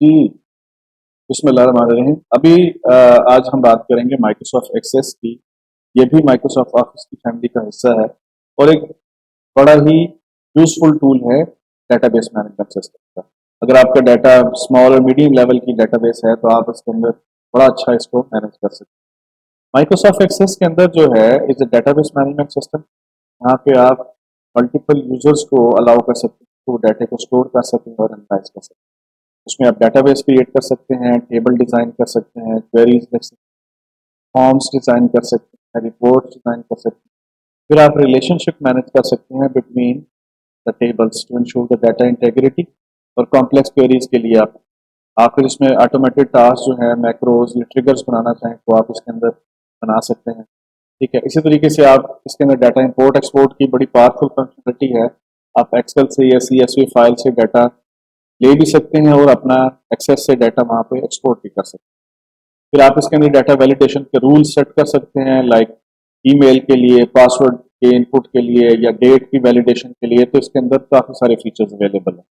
जी, बिस्मिल्लाहिर्रहमानिर्रहीम। अभी आज हम बात करेंगे माइक्रोसॉफ्ट एक्सेस की। ये भी माइक्रोसॉफ्ट ऑफिस की फैमिली का हिस्सा है और एक बड़ा ही यूज़फुल टूल है डेटाबेस मैनेजमेंट सिस्टम का। अगर आपका डाटा स्मॉल और मीडियम लेवल की डेटाबेस है तो आप इसके अंदर बड़ा अच्छा इसको मैनेज कर सकते हैं। माइक्रोसॉफ्ट एक्सेस के अंदर जो है is a database management system. यहाँ पे आप मल्टीपल यूजर्स को अलाउ कर सकते हैं, तो डाटा को स्टोर कर सकते हैं और एनालाइज कर सकते हैं। उसमें आप डेटाबेस क्रिएट कर सकते हैं, टेबल डिज़ाइन कर सकते हैं, क्वेरीज लिख सकते हैं, फॉर्म्स डिज़ाइन कर सकते हैं, रिपोर्ट्स डिज़ाइन कर सकते हैं। फिर आप रिलेशनशिप मैनेज कर सकते हैं between the tables two ensure the data integrity. और कॉम्प्लेक्स क्वेरीज के लिए आप फिर इसमें ऑटोमेटेड टास्क जो है मैक्रोज या ट्रिगर्स बनाना चाहें तो आप इसके अंदर बना सकते हैं। ठीक है, इसी तरीके से आप इसके अंदर डाटा इंपोर्ट एक्सपोर्ट की बड़ी पावरफुल फंक्शनलिटी है। आप एक्सेल से या CSV फाइल से डाटा ले भी सकते हैं और अपना एक्सेस से डाटा वहाँ पे एक्सपोर्ट भी कर सकते हैं। फिर आप इसके अंदर डाटा वैलिडेशन के रूल सेट कर सकते हैं, लाइक ईमेल के लिए, पासवर्ड के इनपुट के लिए या डेट की वैलिडेशन के लिए। तो इसके अंदर काफ़ी सारे फीचर्स अवेलेबल हैं।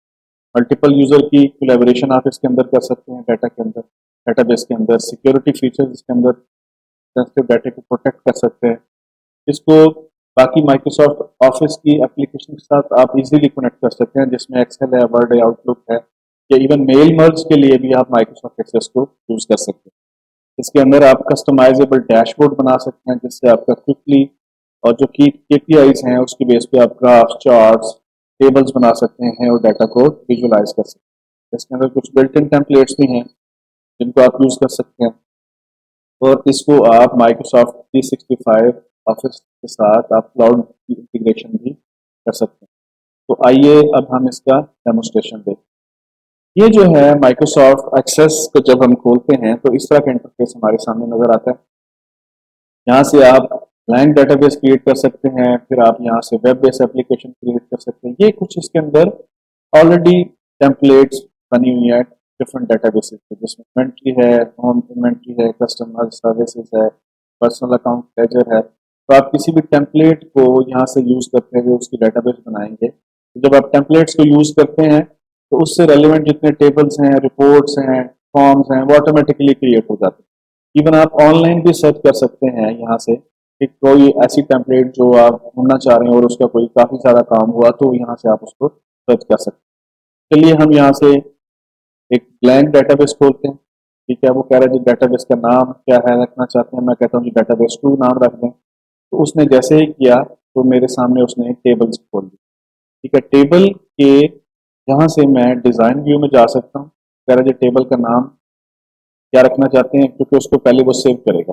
मल्टीपल यूजर की कोलैबोरेशन आप इसके अंदर कर सकते हैं, डाटा के अंदर, डेटाबेस के अंदर सिक्योरिटी फीचर्स इसके अंदर सेंसिटिव डाटा को प्रोटेक्ट कर सकते हैं। इसको बाकी माइक्रोसॉफ्ट ऑफिस की एप्लीकेशन के साथ आप इजीली कनेक्ट कर सकते हैं, जिसमें एक्सेल है, वर्ड है, आउटलुक है, या इवन मेल मर्ज के लिए भी आप माइक्रोसॉफ्ट एक्सेस को यूज कर सकते हैं। इसके अंदर आप कस्टमाइजेबल डैशबोर्ड बना सकते हैं, जिससे आपका क्विकली और जो की KPIs हैं उसकी बेस पे आप ग्राफ्स, चार्ट्स, टेबल्स बना सकते हैं और डाटा को विजुलाइज कर सकते हैं। इसके अंदर कुछ बिल्ट इन टेम्पलेट्स भी हैं जिनको आप यूज कर सकते हैं और इसको आप माइक्रोसॉफ्ट 365 ऑफिस के साथ आप क्लाउड की इंटीग्रेशन भी कर सकते हैं। तो आइए अब हम इसका डेमोस्ट्रेशन देखें। ये जो है माइक्रोसॉफ्ट एक्सेस को जब हम खोलते हैं तो इस तरह का इंटरफेस हमारे सामने नजर आता है। यहाँ से आप ब्लैंक डेटाबेस क्रिएट कर सकते हैं, फिर आप यहाँ से वेब बेस्ड एप्लीकेशन क्रिएट कर सकते हैं। ये कुछ इसके अंदर ऑलरेडी टेम्पलेट्स बनी हुई है डिफरेंट डेटाबेसेस पे, जिसमें इन्वेंट्री है, होम इन्वेंट्री है, कस्टमर सर्विसेज है, पर्सनल अकाउंट लेजर है। तो आप किसी भी टेम्पलेट को यहाँ से यूज करते हुए उसकी डेटाबेस बनाएंगे। तो जब आप टेम्पलेट्स को यूज करते हैं तो उससे रेलिवेंट जितने टेबल्स हैं, रिपोर्ट्स हैं, फॉर्म्स हैं, वो ऑटोमेटिकली क्रिएट हो जाते हैं। इवन आप ऑनलाइन भी सर्च कर सकते हैं यहाँ से कि कोई ऐसी टेम्पलेट जो आप ढूंढना चाह रहे हैं और उसका कोई काफ़ी सारा काम हुआ, तो यहाँ से आप उसको सर्च कर सकते हैं। चलिए हम यहाँ से एक ब्लैंक डेटाबेस खोलते हैं। ठीक है, वो कह रहा है जी डेटाबेस का नाम क्या है रखना चाहते हैं। मैं कहता हूँ जी डेटाबेस 2 नाम रख दें। तो उसने जैसे ही किया तो मेरे सामने उसने टेबल्स खोल दी। ठीक है, टेबल के यहाँ से मैं डिज़ाइन व्यू में जा सकता हूँ। कह रहा है जी टेबल का नाम क्या रखना चाहते हैं, क्योंकि उसको पहले वो सेव करेगा।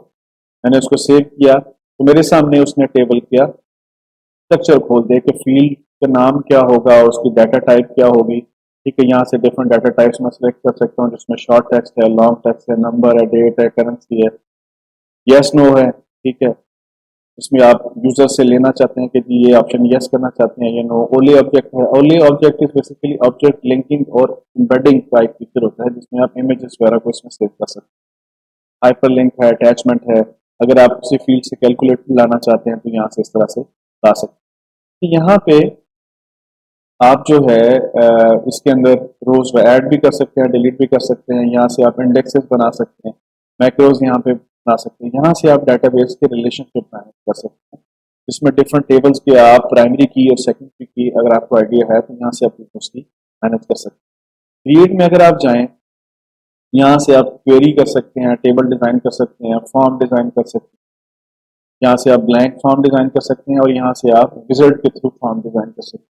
मैंने उसको सेव किया तो मेरे सामने उसने टेबल किया स्ट्रक्चर खोल दिया कि फील्ड का नाम क्या होगा, उसकी डाटा टाइप क्या होगी। ठीक है, यहाँ से डिफरेंट डाटा टाइप्स मैं सेलेक्ट कर सकता हूँ, जिसमें शॉर्ट टेक्स्ट है, लॉन्ग टेक्स्ट है, नंबर है, डेट है, करेंसी है, यस नो है। ठीक है, इसमें आप यूजर से लेना चाहते हैं कि जी ये ऑप्शन यस करना चाहते हैं या नो। ओनली ऑब्जेक्ट है, only object is basically object linking और एम्बेडिंग का एक फीचर होता है, जिसमें आप इमेजेस वगैरह को इसमें सेव कर सकते हैं। हाइपर लिंक है, अटैचमेंट है। अगर आप किसी फील्ड से कैलकुलेट लाना चाहते हैं तो यहाँ से इस तरह से ला सकते हैं। तो यहाँ पे आप जो है इसके अंदर रोज ऐड भी कर सकते हैं, डिलीट भी कर सकते हैं। यहाँ से आप इंडेक्सेस बना सकते हैं, मैक्रोज यहाँ पे बना सकते हैं। यहाँ से आप डाटाबेस के रिलेशनशिप मैनेज कर सकते हैं, जिसमें डिफरेंट टेबल्स के आप प्राइमरी की और सेकेंडरी की अगर आपको आइडिया है तो यहाँ से आप उसकी मैनेज कर सकते हैं। क्रिएट में अगर आप जाएँ, यहाँ से आप क्वेरी कर सकते हैं, टेबल डिज़ाइन कर सकते हैं, फॉर्म डिज़ाइन कर सकते हैं। यहाँ से आप ब्लैंक फॉर्म डिज़ाइन कर सकते हैं और यहाँ से आप विज़ार्ड के थ्रू फॉर्म डिज़ाइन कर सकते हैं।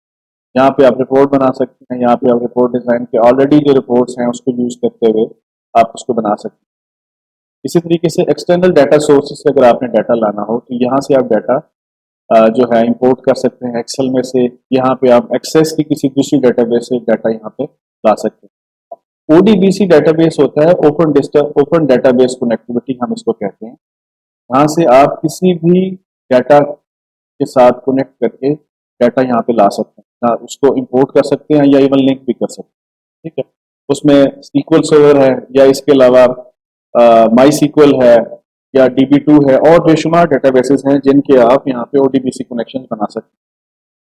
यहाँ पे आप रिपोर्ट बना सकते हैं, यहाँ पे आप रिपोर्ट डिज़ाइन के ऑलरेडी जो रिपोर्ट्स हैं उसको यूज़ करते हुए आप उसको बना सकते हैं। इसी तरीके से एक्सटर्नल डाटा सोर्सेज से अगर आपने डाटा लाना हो तो यहाँ से आप डाटा जो है इंपोर्ट कर सकते हैं एक्सेल में से। यहाँ पे आप एक्सेस की किसी दूसरी डाटाबेस से डाटा यहाँ पे ला सकते हैं। ODBC डाटाबेस होता है, ओपन डाटाबेस कनेक्टिविटी हम इसको कहते हैं। यहाँ से आप किसी भी डाटा के साथ कनेक्ट करके डाटा यहाँ पे ला सकते हैं, ना उसको इंपोर्ट कर सकते हैं या इवन लिंक भी कर सकते हैं। ठीक है, उसमें SQL सर्वर है या इसके अलावा माई SQL है या DB2 है और बेशुमार डेटाबेसेस हैं जिनके आप यहाँ पे ODBC कनेक्शन बना सकते हैं।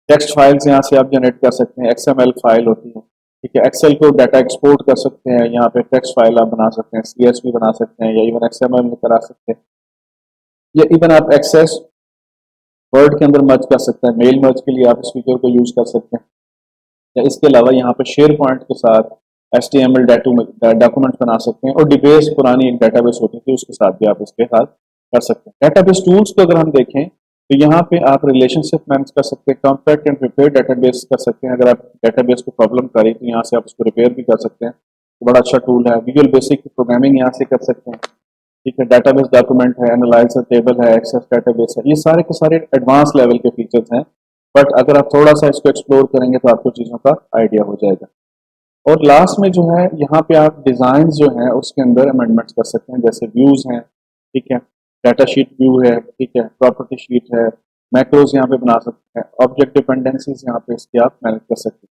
टेक्स्ट फाइल्स यहाँ से आप जनरेट कर सकते हैं, XML फाइल होती है। ठीक है। एक्सेल को डाटा एक्सपोर्ट कर सकते हैं, यहाँ पे टेक्स्ट फाइल आप बना सकते हैं, CSV बना सकते हैं, या इवन XML में करा सकते हैं, या इवन आप एक्सेस वर्ड के अंदर मर्ज कर सकते हैं। मेल मर्ज के लिए आप इस फीचर को यूज कर सकते हैं, या इसके अलावा यहाँ पे शेयर पॉइंट के साथ HTML डॉक्यूमेंट बना सकते हैं, और डिबेस पुरानी एक डेटाबेस होती थी उसके साथ भी आप इसके साथ कर सकते हैं। डेटाबेस टूल्स को अगर हम देखें तो यहाँ पे आप रिलेशनशिप मैनेज कर सकते हैं, कॉम्पैक्ट एंड रिपेयर डेटाबेस कर सकते हैं। अगर आप डेटाबेस को प्रॉब्लम करें तो यहाँ से आप उसको रिपेयर भी कर सकते हैं, तो बड़ा अच्छा टूल है। विजुअल बेसिक प्रोग्रामिंग यहाँ से कर सकते हैं, ठीक है। डेटाबेस डॉक्यूमेंट है, एनालाइजर टेबल है, एक्सेस डेटाबेस है, ये सारे के सारे एडवांस लेवल के फीचर्स हैं। बट अगर आप थोड़ा सा इसको एक्सप्लोर करेंगे तो आपको चीज़ों का आइडिया हो जाएगा। और लास्ट में जो है यहाँ पे आप डिज़ाइन जो है उसके अंदर अमेंडमेंट्स कर सकते हैं, जैसे व्यूज़ हैं, ठीक है, डाटा शीट व्यू है, ठीक है, प्रॉपर्टी शीट है, मैक्रोज यहाँ पे बना सकते हैं, ऑब्जेक्ट डिपेंडेंसीज यहाँ पे इसके आप मैनेज कर सकते हैं।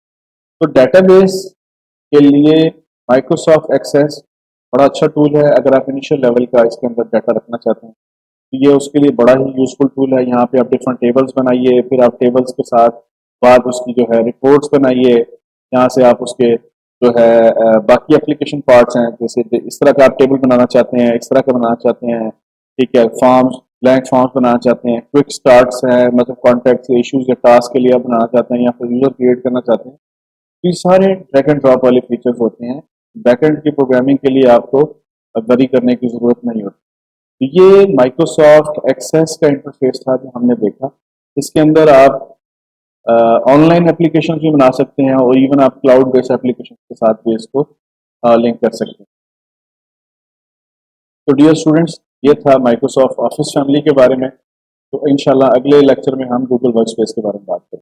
तो डेटाबेस के लिए माइक्रोसॉफ्ट एक्सेस बड़ा अच्छा टूल है। अगर आप इनिशियल लेवल का इसके अंदर डाटा रखना चाहते हैं तो ये उसके लिए बड़ा ही यूजफुल टूल है। यहाँ पे आप डिफरेंट टेबल्स बनाइए, फिर आप टेबल्स के साथ बाद उसकी जो है रिपोर्ट्स बनाइए, यहाँ से आप उसके जो है बाकी एप्लीकेशन पार्ट्स हैं, जैसे इस तरह का आप टेबल बनाना चाहते हैं, इस तरह का बनाना चाहते हैं, ठीक है, फॉर्म्स ब्लैंक फॉर्म्स बनाना चाहते हैं, क्विक स्टार्ट्स हैं, मतलब कॉन्टैक्ट इश्यूज या टास्क के लिए आप बनाना चाहते हैं, या फिर यूजर क्रिएट करना चाहते हैं, तो ये सारे ड्रैग एंड ड्रॉप वाले फीचर्स होते हैं। बैकएंड की प्रोग्रामिंग के लिए आपको वरी करने की जरूरत नहीं होती। तो ये माइक्रोसॉफ्ट एक्सेस का इंटरफेस था जो हमने देखा। इसके अंदर आप ऑनलाइन एप्लीकेशन भी बना सकते हैं, और इवन आप क्लाउड बेस्ड एप्लीकेशन के साथ भी इसको लिंक कर सकते हैं। तो डियर स्टूडेंट्स, ये था माइक्रोसॉफ्ट ऑफिस फैमिली के बारे में। तो इंशाल्लाह अगले लेक्चर में हम गूगल वर्कस्पेस के बारे में बात करेंगे।